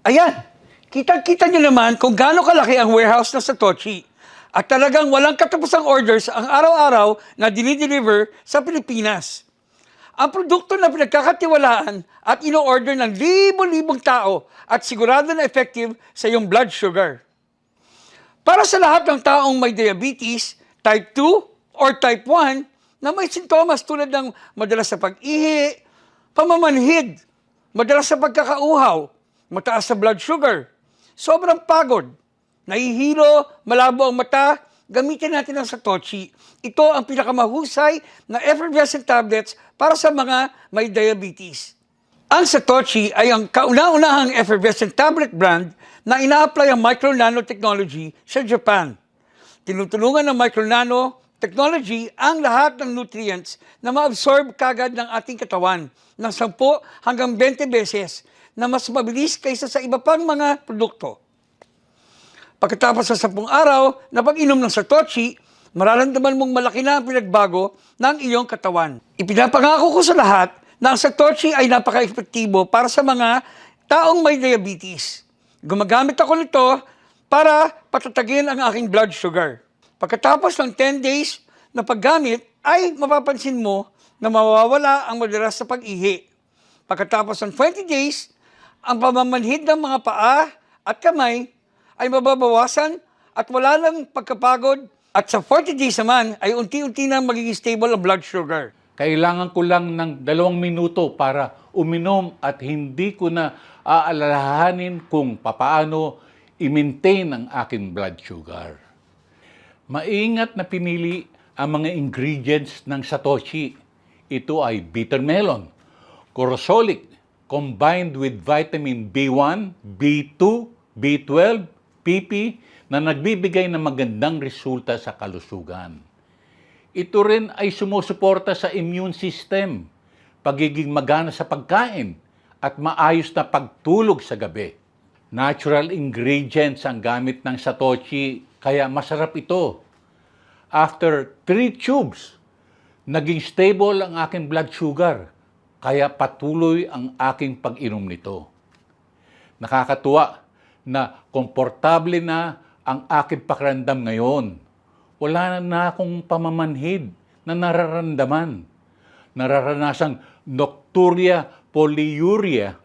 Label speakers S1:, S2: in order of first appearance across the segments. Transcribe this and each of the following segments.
S1: Ayan, kitang-kita niyo naman kung gaano kalaki ang warehouse ng Satoshi. At talagang walang katapusang orders ang araw-araw na dinideliver sa Pilipinas. Ang produkto na pinagkakatiwalaan at ino-order ng libo-libong tao at sigurado na effective sa iyong blood sugar. Para sa lahat ng taong may diabetes, type 2 or type 1 na may sintomas tulad ng madalas sa pag-ihi, pamamanhid, madalas sa pagkakauhaw, mataas sa blood sugar, sobrang pagod, nahihilo, malabo ang mata, gamitin natin ang Satoshi. Ito ang pinakamahusay na effervescent tablets para sa mga may diabetes. Ang Satoshi ay ang kauna-unahang effervescent tablet brand na ina-apply ang micro-nano technology sa Japan. Tinutulungan ng micro-nano technology ang lahat ng nutrients na ma-absorb kagad ng ating katawan ng 10 hanggang 20 beses na mas mabilis kaysa sa iba pang mga produkto. Pagkatapos sa 10 araw na pag-inom ng Satoshi, mararamdaman mong malaki na ang pinagbago ng iyong katawan. Ipinapangako ko sa lahat na ang Satoshi ay napaka-epektibo para sa mga taong may diabetes. Gumagamit ako nito para patatagin ang aking blood sugar. Pagkatapos ng 10 days na paggamit, ay mapapansin mo na mawawala ang madalas sa pag-ihi. Pagkatapos ng 20 days, ang pamamanhid ng mga paa at kamay ay mababawasan at wala nang pagkapagod. At sa 40 days naman ay unti-unti nang magiging stable ang blood sugar.
S2: Kailangan ko lang ng 2 minuto para uminom at hindi ko na aalalahanin kung papaano i-maintain ang aking blood sugar. Maingat na pinili ang mga ingredients ng Satoshi. Ito ay bitter melon, corosolic, combined with vitamin B1, B2, B12, PP na nagbibigay ng magandang resulta sa kalusugan. Ito rin ay sumusuporta sa immune system, pagiging magana sa pagkain, at maayos na pagtulog sa gabi. Natural ingredients ang gamit ng Satoshi, kaya masarap ito. After 3 tubes, naging stable ang aking blood sugar, kaya patuloy ang aking pag-inom nito. Nakakatuwa na komportable na ang aking pakiramdam ngayon. Wala na akong pamamanhid na nararamdaman. Nararanasang nocturia, polyuria.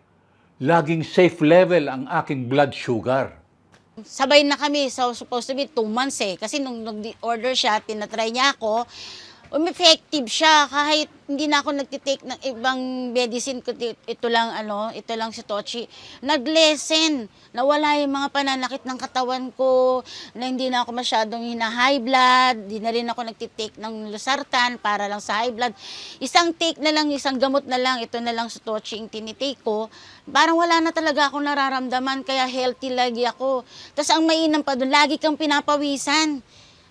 S2: Laging safe level ang aking blood sugar.
S3: Sabay na kami, so supposed to be 2 months eh. Kasi nung nag-order siya, tinatry niya ako, effective siya kahit hindi na ako nagtitake ng ibang medicine, ito lang Satoshi. Nag-lessen, nawala yung mga pananakit ng katawan ko, na hindi na ako masyadong hina-high blood, hindi na rin ako nagtitake ng losartan para lang sa high blood. Isang take na lang, isang gamot na lang, ito na lang Satoshi yung tinitake ko. Parang wala na talaga akong nararamdaman, kaya healthy lagi ako. Tapos ang mainam pa doon, lagi kang pinapawisan.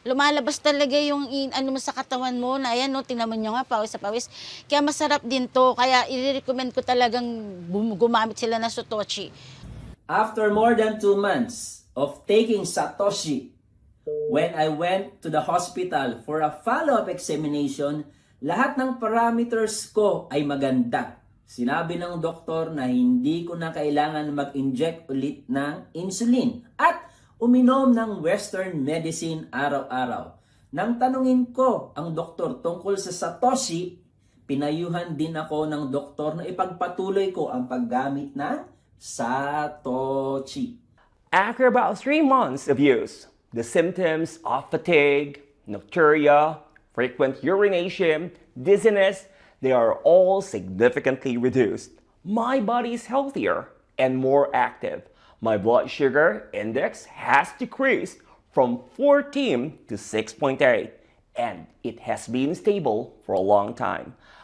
S3: Lumalabas talaga yung ano mo sa katawan mo na ayan, no, tingnan mo nyo nga, pawis sa pawis. Kaya masarap din to, kaya i-recommend ko talagang gumamit sila ng Satoshi.
S4: After more than 2 months of taking Satoshi, when I went to the hospital for a follow-up examination, lahat ng parameters ko ay maganda. Sinabi ng doktor na hindi ko na kailangan mag-inject ulit ng insulin at uminom ng Western medicine araw-araw. Nang tanungin ko ang doktor tungkol sa Satoshi, pinayuhan din ako ng doktor na ipagpatuloy ko ang paggamit ng Satoshi.
S5: After about 3 months of use, the symptoms of fatigue, nocturia, frequent urination, dizziness, they are all significantly reduced. My body is healthier and more active. My blood sugar index has decreased from 14 to 6.8, and it has been stable for a long time.